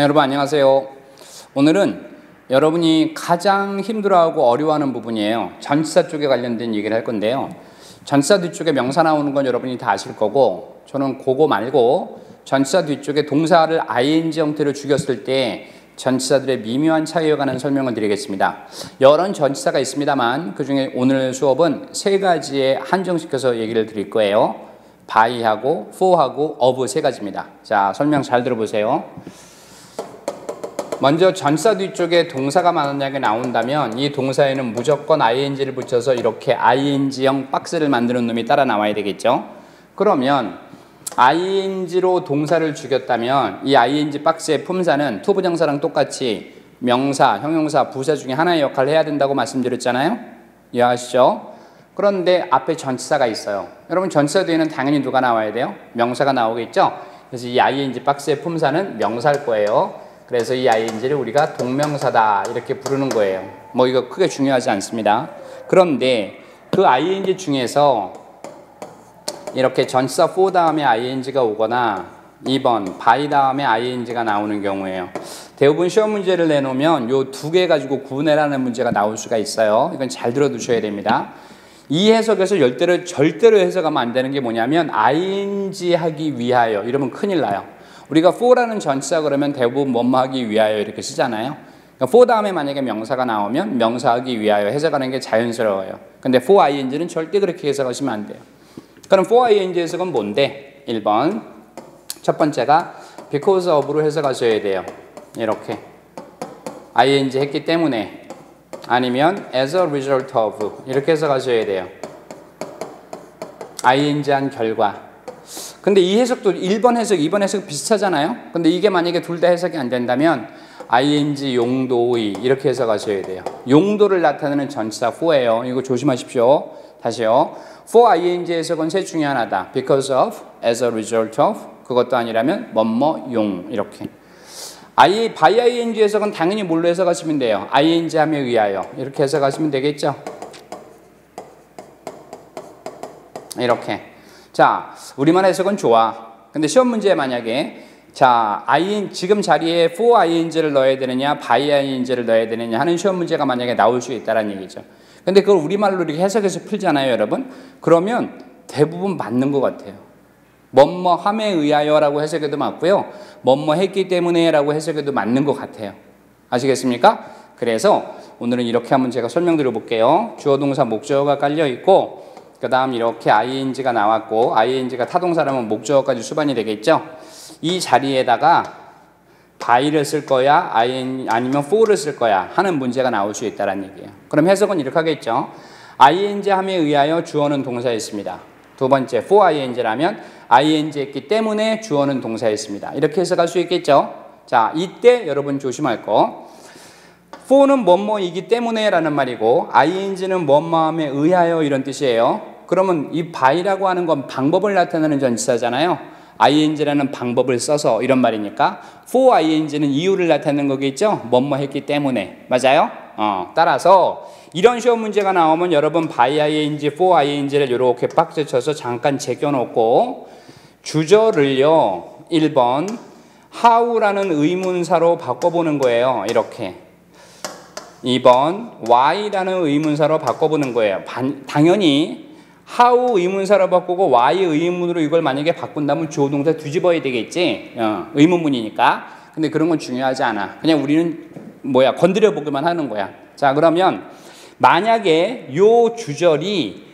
여러분 안녕하세요. 오늘은 여러분이 가장 힘들어하고 어려워하는 부분이에요. 전치사 쪽에 관련된 얘기를 할 건데요. 전치사 뒤쪽에 명사 나오는 건 여러분이 다 아실 거고, 저는 그거 말고 전치사 뒤쪽에 동사를 ing 형태로 죽였을 때 전치사들의 미묘한 차이에 관한 설명을 드리겠습니다. 여러 전치사가 있습니다만 그 중에 오늘 수업은 세 가지에 한정시켜서 얘기를 드릴 거예요. by하고 for하고 of 세 가지입니다. 자, 설명 잘 들어보세요. 먼저 전치사 뒤쪽에 동사가 만약에 나온다면 이 동사에는 무조건 ing를 붙여서 이렇게 ing형 박스를 만드는 놈이 따라 나와야 되겠죠. 그러면 ing로 동사를 죽였다면 이 ing 박스의 품사는 투부정사랑 똑같이 명사, 형용사, 부사 중에 하나의 역할을 해야 된다고 말씀드렸잖아요. 이해하시죠? 그런데 앞에 전치사가 있어요. 여러분 전치사 뒤에는 당연히 누가 나와야 돼요? 명사가 나오겠죠? 그래서 이 ing 박스의 품사는 명사일 거예요. 그래서 이 ing를 우리가 동명사다 이렇게 부르는 거예요. 뭐 이거 크게 중요하지 않습니다. 그런데 그 ing 중에서 이렇게 전치사 for 다음에 ing가 오거나 2번 by 다음에 ing가 나오는 경우에요. 대부분 시험 문제를 내놓으면 요 두 개 가지고 구분해라는 문제가 나올 수가 있어요. 이건 잘 들어두셔야 됩니다. 이 해석에서 절대로 해석하면 안 되는 게 뭐냐면 ing 하기 위하여 이러면 큰일 나요. 우리가 for라는 전치사 그러면 대부분 뭐뭐 하기 위하여 이렇게 쓰잖아요. 그러니까 for 다음에 만약에 명사가 나오면 명사하기 위하여 해석하는 게 자연스러워요. 근데 for ing는 절대 그렇게 해석하시면 안 돼요. 그럼 for ing 해석은 뭔데? 1번 첫 번째가 because of로 해석하셔야 돼요. 이렇게 ing 했기 때문에, 아니면 as a result of 이렇게 해석하셔야 돼요. ing 한 결과. 근데 이 해석도 1번 해석, 2번 해석 비슷하잖아요. 근데 이게 만약에 둘 다 해석이 안 된다면 ing 용도의 이렇게 해석하셔야 돼요. 용도를 나타내는 전치사 for예요. 이거 조심하십시오. 다시요. for ing 해석은 셋 중에 하나다. because of, as a result of, 그것도 아니라면 뭐뭐용 이렇게. by ing 해석은 당연히 뭘로 해석하시면 돼요? ing 함에 의하여 이렇게 해석하시면 되겠죠. 이렇게. 자, 우리만 해석은 좋아. 근데 시험 문제에 만약에 자, 지금 자리에 for ing를 넣어야 되느냐, by ing를 넣어야 되느냐 하는 시험 문제가 만약에 나올 수 있다는 얘기죠. 근데 그걸 우리말로 이렇게 해석해서 풀잖아요, 여러분. 그러면 대부분 맞는 것 같아요. 뭐뭐 함에 의하여라고 해석해도 맞고요. 뭐뭐 했기 때문에라고 해석해도 맞는 것 같아요. 아시겠습니까? 그래서 오늘은 이렇게 한번 제가 설명드려 볼게요. 주어, 동사, 목적어가 깔려 있고, 그 다음 이렇게 ing가 나왔고, ing가 타동사라면 목적어까지 수반이 되겠죠. 이 자리에다가 by를 쓸 거야, 아니면 for를 쓸 거야 하는 문제가 나올 수 있다는 얘기예요. 그럼 해석은 이렇게 하겠죠. ing 함에 의하여 주어는 동사였습니다. 두 번째 for ing라면 ing 했기 때문에 주어는 동사였습니다. 이렇게 해석할 수 있겠죠. 자, 이때 여러분 조심할 거, for는 뭐뭐이기 때문에 라는 말이고 ing는 뭐뭐함에 의하여 이런 뜻이에요. 그러면 이 by라고 하는 건 방법을 나타내는 전치사잖아요. ing라는 방법을 써서 이런 말이니까 for ing는 이유를 나타내는 거겠죠. 뭐뭐 했기 때문에. 맞아요? 따라서 이런 시험 문제가 나오면 여러분 by ing, for ing를 이렇게 박스 쳐서 잠깐 제껴놓고 주절을요 1번 how라는 의문사로 바꿔보는 거예요. 이렇게 2번 why라는 의문사로 바꿔보는 거예요. 당연히 how 의문사로 바꾸고 why 의문으로 이걸 만약에 바꾼다면 주어 동사 뒤집어야 되겠지. 의문문이니까. 근데 그런 건 중요하지 않아. 그냥 우리는 건드려 보기만 하는 거야. 자, 그러면 만약에 요 주절이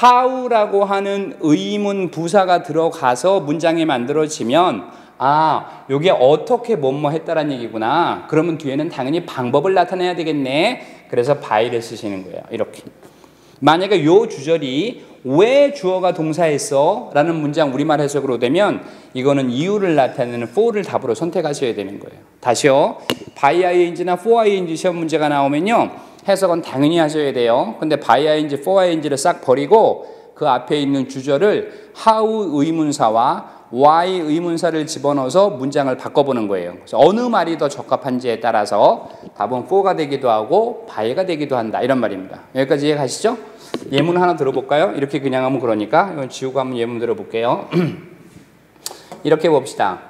how라고 하는 의문 부사가 들어가서 문장이 만들어지면 요게 어떻게 뭐뭐 했다라는 얘기구나. 그러면 뒤에는 당연히 방법을 나타내야 되겠네. 그래서 by를 쓰시는 거예요. 이렇게. 만약에 요 주절이 왜 주어가 동사했어? 라는 문장 우리말 해석으로 되면 이거는 이유를 나타내는 for를 답으로 선택하셔야 되는 거예요. 다시요. by ing나 for ing 시험 문제가 나오면요. 해석은 당연히 하셔야 돼요. 근데 by ing, for ing를 싹 버리고 그 앞에 있는 주절을 how 의문사와 why 의문사를 집어넣어서 문장을 바꿔보는 거예요. 그래서 어느 말이 더 적합한지에 따라서 답은 for가 되기도 하고 by가 되기도 한다. 이런 말입니다. 여기까지 이해가시죠? 예문 하나 들어볼까요? 이렇게 그냥 하면 그러니까 이건 지우고 한번 예문 들어볼게요. 이렇게 봅시다.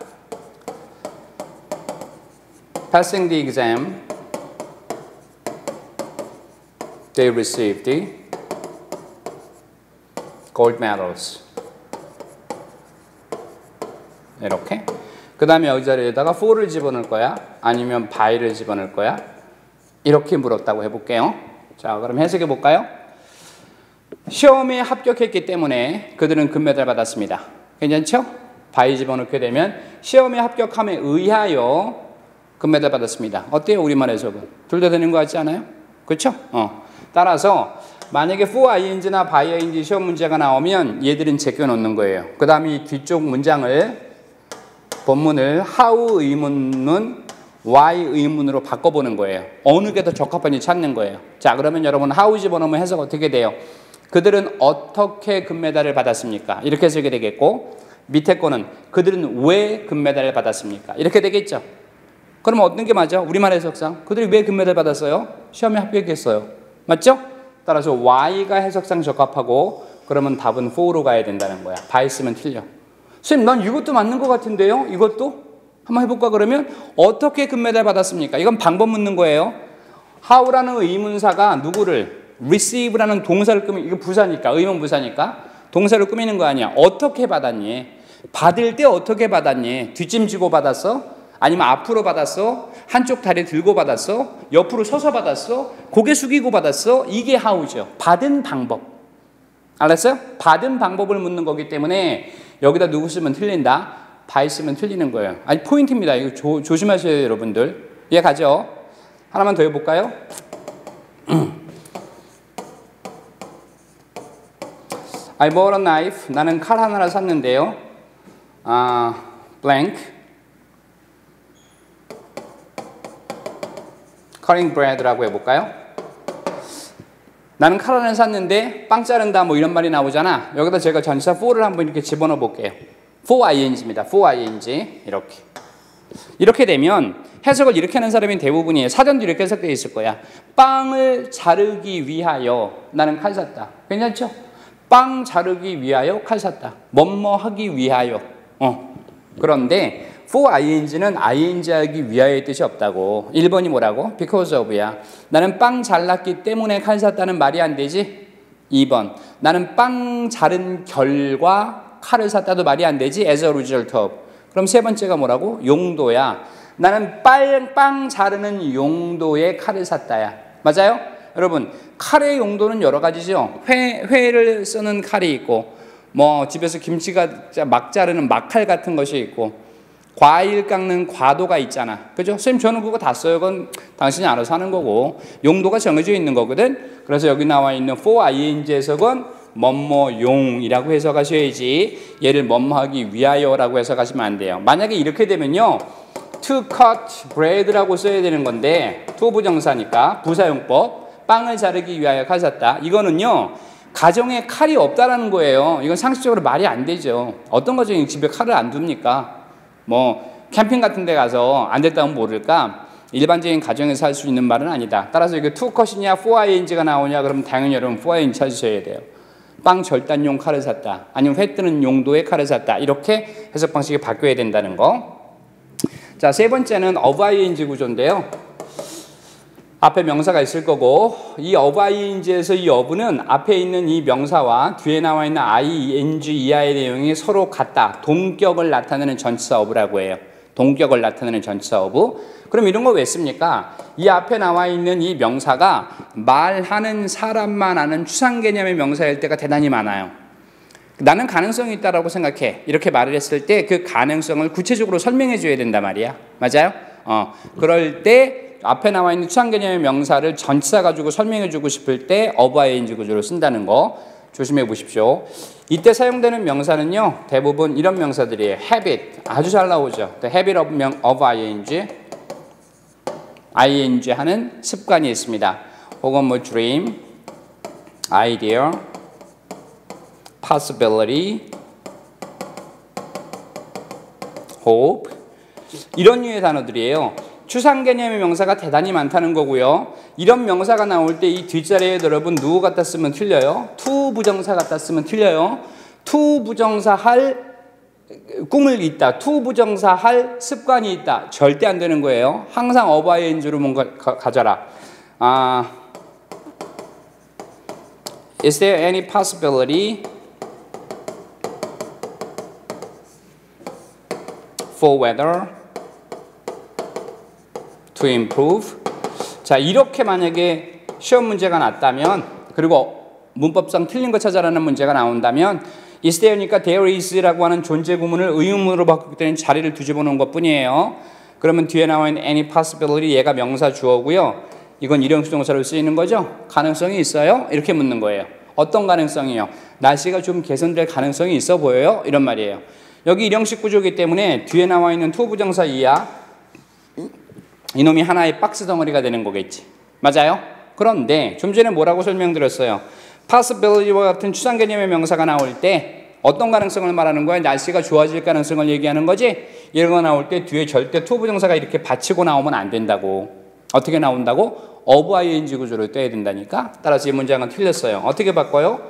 passing the exam, they received the gold medals. 이렇게. 그 다음에 여기 자리에다가 for를 집어넣을 거야? 아니면 by를 집어넣을 거야? 이렇게 물었다고 해볼게요. 자, 그럼 해석해 볼까요? 시험에 합격했기 때문에 그들은 금메달 받았습니다. 괜찮죠? by 집어넣게 되면 시험에 합격함에 의하여 금메달 받았습니다. 어때요? 우리말 해석은? 둘 다 되는 것 같지 않아요? 그렇죠? 따라서 만약에 for ing나 by ing 시험 문제가 나오면 얘들은 제껴 놓는 거예요. 그 다음에 이 뒤쪽 문장을 본문을 how 의문은 why 의문으로 바꿔보는 거예요. 어느 게 더 적합한지 찾는 거예요. 자, 그러면 여러분 how 집어넣으면 해석 어떻게 돼요? 그들은 어떻게 금메달을 받았습니까? 이렇게 해석이 되겠고, 밑에 거는 그들은 왜 금메달을 받았습니까? 이렇게 되겠죠. 그럼 어떤 게 맞아? 우리말 해석상 그들이 왜 금메달 받았어요? 시험에 합격했어요. 맞죠? 따라서 why가 해석상 적합하고, 그러면 답은 for로 가야 된다는 거야. by 쓰면 틀려. 선생님, 난 이것도 맞는 것 같은데요? 이것도? 한번 해볼까? 그러면 어떻게 금메달 받았습니까? 이건 방법 묻는 거예요. how라는 의문사가 누구를? receive라는 동사를 꾸미면, 이거 부사니까, 의문 부사니까 동사를 꾸미는 거 아니야. 어떻게 받았니? 받을 때 어떻게 받았니? 뒷짐지고 받았어? 아니면 앞으로 받았어? 한쪽 다리 들고 받았어? 옆으로 서서 받았어? 고개 숙이고 받았어? 이게 how죠. 받은 방법. 알았어요? 받은 방법을 묻는 거기 때문에 여기다 누구 쓰면 틀린다? by 쓰면 틀리는 거예요. 아니, 포인트입니다. 이거 조심하셔야 여러분들. 이해 가죠? 하나만 더 해볼까요? I bought a knife. 나는 칼 하나를 샀는데요. blank. cutting bread라고 해볼까요? 나는 칼 하나를 샀는데 빵 자른다 뭐 이런 말이 나오잖아. 여기다 제가 전치사 for를 한번 이렇게 집어넣어 볼게요. for ing입니다. for ing. 이렇게 되면 해석을 이렇게 하는 사람이 대부분이에요. 사전도 이렇게 해석되어 있을 거야. 빵을 자르기 위하여 나는 칼 샀다. 괜찮죠? 빵 자르기 위하여 칼 샀다. 뭐뭐 하기 위하여. 그런데 for ing는 ing 하기 위하여의 뜻이 없다고. 1번이 뭐라고? because of야. 나는 빵 잘랐기 때문에 칼 샀다는 말이 안 되지? 2번. 나는 빵 자른 결과 칼을 샀다도 말이 안 되지? as a result of. 그럼 세 번째가 뭐라고? 용도야. 나는 빵 자르는 용도의 칼을 샀다야. 맞아요? 여러분, 칼의 용도는 여러 가지죠. 회를 쓰는 칼이 있고, 뭐 집에서 김치가 막 자르는 막칼 같은 것이 있고, 과일 깎는 과도가 있잖아. 그죠? 선생님, 저는 그거 다 써요. 그건 당신이 알아서 하는 거고, 용도가 정해져 있는 거거든. 그래서 여기 나와 있는 for ing 해석은 뭐뭐용이라고 해석하셔야지, 얘를 뭐뭐하기 위하여라고 해석하시면 안 돼요. 만약에 이렇게 되면요, to cut bread라고 써야 되는 건데, to 부정사니까 부사용법, 빵을 자르기 위하여 칼 샀다. 이거는요, 가정에 칼이 없다라는 거예요. 이건 상식적으로 말이 안 되죠. 어떤 가정이 집에 칼을 안 둡니까? 뭐 캠핑 같은 데 가서 안 됐다면 모를까? 일반적인 가정에서 할 수 있는 말은 아니다. 따라서 이게 to cut이냐 for ing가 나오냐 그러면 당연히 여러분 for ing 찾으셔야 돼요. 빵 절단용 칼을 샀다. 아니면 회 뜨는 용도의 칼을 샀다. 이렇게 해석 방식이 바뀌어야 된다는 거. 자, 세 번째는 of ing 구조인데요. 앞에 명사가 있을 거고, 이 of ing에서 이 of는 앞에 있는 이 명사와 뒤에 나와 있는 ing 이하의 내용이 서로 같다. 동격을 나타내는 전치사 of라고 해요. 동격을 나타내는 전치사 of. 그럼 이런 거 왜 씁니까? 이 앞에 나와 있는 이 명사가 말하는 사람만 아는 추상 개념의 명사일 때가 대단히 많아요. 나는 가능성이 있다라고 생각해. 이렇게 말을 했을 때 그 가능성을 구체적으로 설명해 줘야 된단 말이야. 맞아요? 그럴 때 앞에 나와 있는 추상 개념의 명사를 전치사 가지고 설명해 주고 싶을 때 of ing 구조로 쓴다는 거 조심해 보십시오. 이때 사용되는 명사는요, 대부분 이런 명사들이에요. habit, 아주 잘 나오죠. The habit of ing, ing 하는 습관이 있습니다. 혹은 뭐 dream, idea, possibility, hope, 이런 류의 단어들이에요. 추상 개념의 명사가 대단히 많다는 거고요. 이런 명사가 나올 때 이 뒷자리에 여러분 누구 갖다 쓰면 틀려요? to 부정사 갖다 쓰면 틀려요. to 부정사 할 꿈을 있다. to 부정사 할 습관이 있다. 절대 안 되는 거예요. 항상 of ing로 뭔가 가져라. Is there any possibility for weather to improve? 자, 이렇게 만약에 시험 문제가 났다면, 그리고 문법상 틀린 거 찾아라는 문제가 나온다면, is there니까 there is라고 하는 존재 구문을 의문으로 바꾸기 때문에 자리를 뒤집어 놓은 것 뿐이에요. 그러면 뒤에 나와 있는 any possibility, 얘가 명사 주어고요. 이건 일형식 동사로 쓰이는 거죠. 가능성이 있어요? 이렇게 묻는 거예요. 어떤 가능성이요? 날씨가 좀 개선될 가능성이 있어 보여요? 이런 말이에요. 여기 일형식 구조이기 때문에 뒤에 나와 있는 to 부정사 이하, 이놈이 하나의 박스 덩어리가 되는 거겠지. 맞아요? 그런데 좀 전에 뭐라고 설명드렸어요? possibility와 같은 추상 개념의 명사가 나올 때 어떤 가능성을 말하는 거야? 날씨가 좋아질 가능성을 얘기하는 거지? 이런 거 나올 때 뒤에 절대 to 부정사가 이렇게 받치고 나오면 안 된다고. 어떻게 나온다고? of ing 구조로 떼야 된다니까. 따라서 이 문장은 틀렸어요. 어떻게 바꿔요?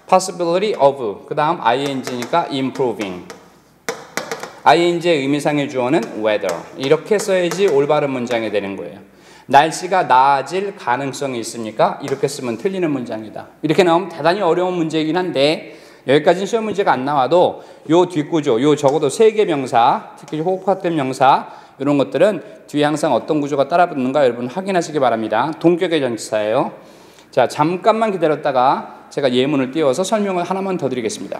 possibility of, 그 다음 ing니까 improving. ing의 의미상의 주어는 weather. 이렇게 써야지 올바른 문장이 되는 거예요. 날씨가 나아질 가능성이 있습니까? 이렇게 쓰면 틀리는 문장이다. 이렇게 나오면 대단히 어려운 문제이긴 한데, 여기까지는 시험 문제가 안 나와도 요 뒷구조, 요 적어도 3개 명사, 특히 호흡화된 명사, 이런 것들은 뒤에 항상 어떤 구조가 따라붙는가 여러분 확인하시기 바랍니다. 동격의 전치사예요. 자, 잠깐만 기다렸다가 제가 예문을 띄워서 설명을 하나만 더 드리겠습니다.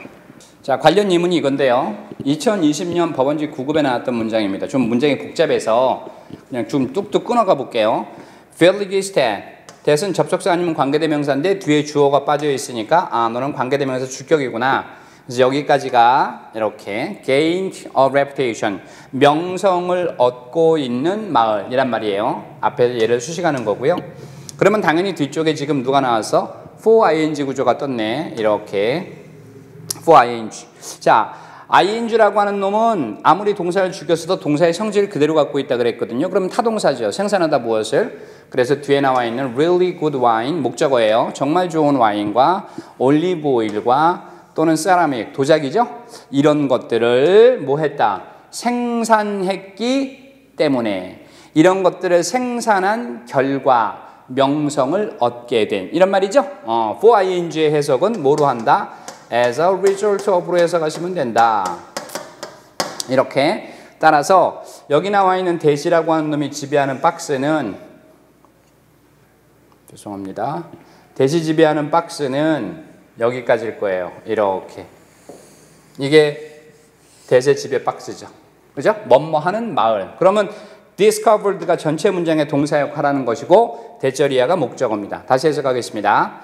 자, 관련 예문이 이건데요. 2020년 법원지 9급에 나왔던 문장입니다. 좀 문장이 복잡해서 그냥 좀 뚝뚝 끊어가 볼게요. Felicitas. that은 접속사 아니면 관계대명사인데 뒤에 주어가 빠져 있으니까 너는 관계대명사 주격이구나. 그래서 여기까지가 이렇게 gained a reputation, 명성을 얻고 있는 마을이란 말이에요. 앞에 얘를 수식하는 거고요. 그러면 당연히 뒤쪽에 지금 누가 나왔어? for ing 구조가 떴네. 이렇게 for ing. 자, ing라고 하는 놈은 아무리 동사를 죽였어도 동사의 성질을 그대로 갖고 있다 그랬거든요. 그러면 타동사죠. 생산하다 무엇을? 그래서 뒤에 나와 있는 really good wine, 목적어예요. 정말 좋은 와인과 올리브 오일과 또는 세라믹, 도자기죠? 이런 것들을 뭐 했다? 생산했기 때문에 이런 것들을 생산한 결과 명성을 얻게 된 이런 말이죠. for ing의 해석은 뭐로 한다? as a result of로 해석하시면 된다. 이렇게 따라서 여기 나와 있는 대시라고 하는 놈이 지배하는 박스는 죄송합니다. 대시 지배하는 박스는 여기까지일 거예요. 이렇게. 이게 대세 지배 박스죠. 그죠? 뭐뭐하는 마을. 그러면 discovered가 전체 문장의 동사 역할하는 것이고 대절이야가 목적어입니다. 다시 해석하겠습니다.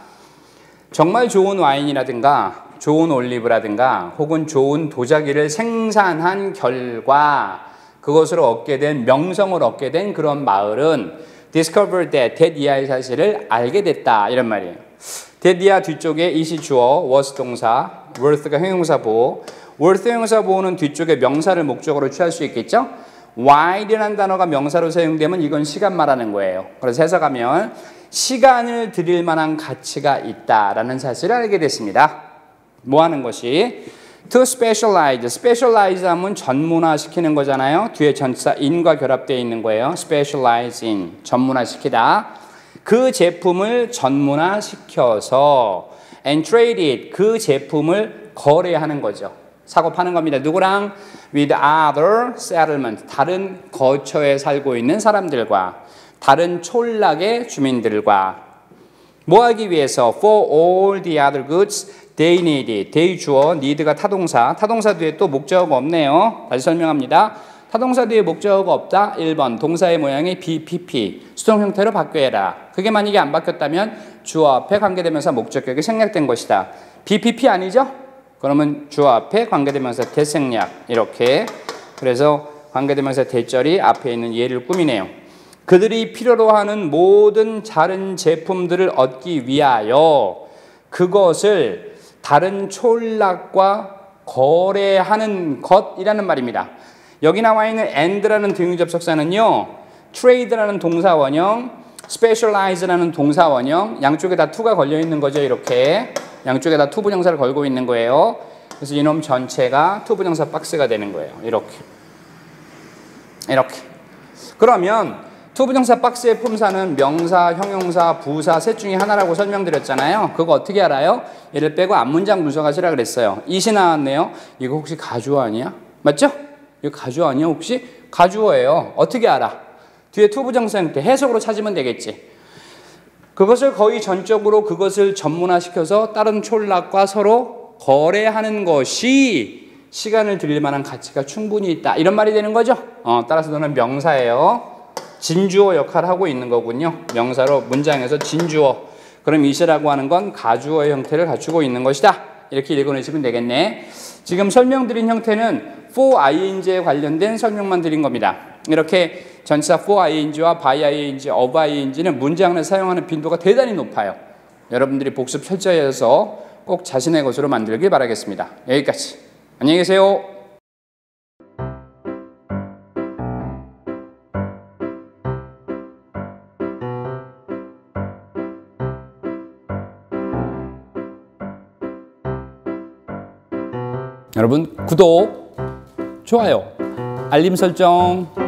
정말 좋은 와인이라든가 좋은 올리브라든가 혹은 좋은 도자기를 생산한 결과 그것으로 얻게 된 명성을 얻게 된 그런 마을은 discovered that 이하의 사실을 알게 됐다 이런 말이에요. that 이하 뒤쪽에 it이 주어, was 동사, worth가 형용사 보호. worth 형용사 보호는 뒤쪽에 명사를 목적으로 취할 수 있겠죠. while이라는 단어가 명사로 사용되면 이건 시간 말하는 거예요. 그래서 해석하면 시간을 들일 만한 가치가 있다라는 사실을 알게 됐습니다. 뭐 하는 것이? to specialize. specialize 하면 전문화시키는 거잖아요. 뒤에 전치사 in과 결합되어 있는 거예요. specialize in. 전문화시키다. 그 제품을 전문화시켜서 and trade it. 그 제품을 거래하는 거죠. 사고 파는 겁니다. 누구랑? with other settlement. 다른 거처에 살고 있는 사람들과 다른 촌락의 주민들과 뭐 하기 위해서? for all the other goods they need it. they 주어, need가 타동사. 타동사 뒤에 또 목적어가 없네요. 다시 설명합니다. 타동사 뒤에 목적어가 없다. 1번 동사의 모양이 BPP 수동 형태로 바뀌어라. 그게 만약에 안 바뀌었다면 주어 앞에 관계대명사 목적격이 생략된 것이다. BPP 아니죠? 그러면 주어 앞에 관계대명사 대생략 이렇게. 그래서 관계대명사 대절이 앞에 있는 예를 꾸미네요. 그들이 필요로 하는 모든 다른 제품들을 얻기 위하여 그것을 다른 촌락과 거래하는 것이라는 말입니다. 여기 나와 있는 and라는 등위 접속사는요. trade라는 동사 원형, specialize라는 동사 원형, 양쪽에 다 to가 걸려 있는 거죠. 이렇게 양쪽에 다 to 부정사를 걸고 있는 거예요. 그래서 이놈 전체가 투부정사 박스가 되는 거예요. 이렇게. 그러면 투부정사 박스의 품사는 명사, 형용사, 부사 셋 중에 하나라고 설명드렸잖아요. 그거 어떻게 알아요? 얘를 빼고 앞문장 분석하시라 그랬어요. 이시 나왔네요. 이거 혹시 가주어 아니야? 맞죠? 이거 가주어 아니야 혹시? 가주어예요. 어떻게 알아? 뒤에 투부정사 형태 해석으로 찾으면 되겠지. 그것을 거의 전적으로 그것을 전문화시켜서 다른 촌락과 서로 거래하는 것이 시간을 들일 만한 가치가 충분히 있다. 이런 말이 되는 거죠. 따라서 너는 명사예요. 진주어 역할을 하고 있는 거군요. 명사로 문장에서 진주어. 그럼 이시라고 하는 건 가주어의 형태를 갖추고 있는 것이다. 이렇게 읽어내시면 되겠네. 지금 설명드린 형태는 for ing에 관련된 설명만 드린 겁니다. 이렇게 전치사 for ing와 by ing, of ing는 문장 안에 사용하는 빈도가 대단히 높아요. 여러분들이 복습 철저히 해서 꼭 자신의 것으로 만들길 바라겠습니다. 여기까지. 안녕히 계세요. 여러분 구독, 좋아요, 알림 설정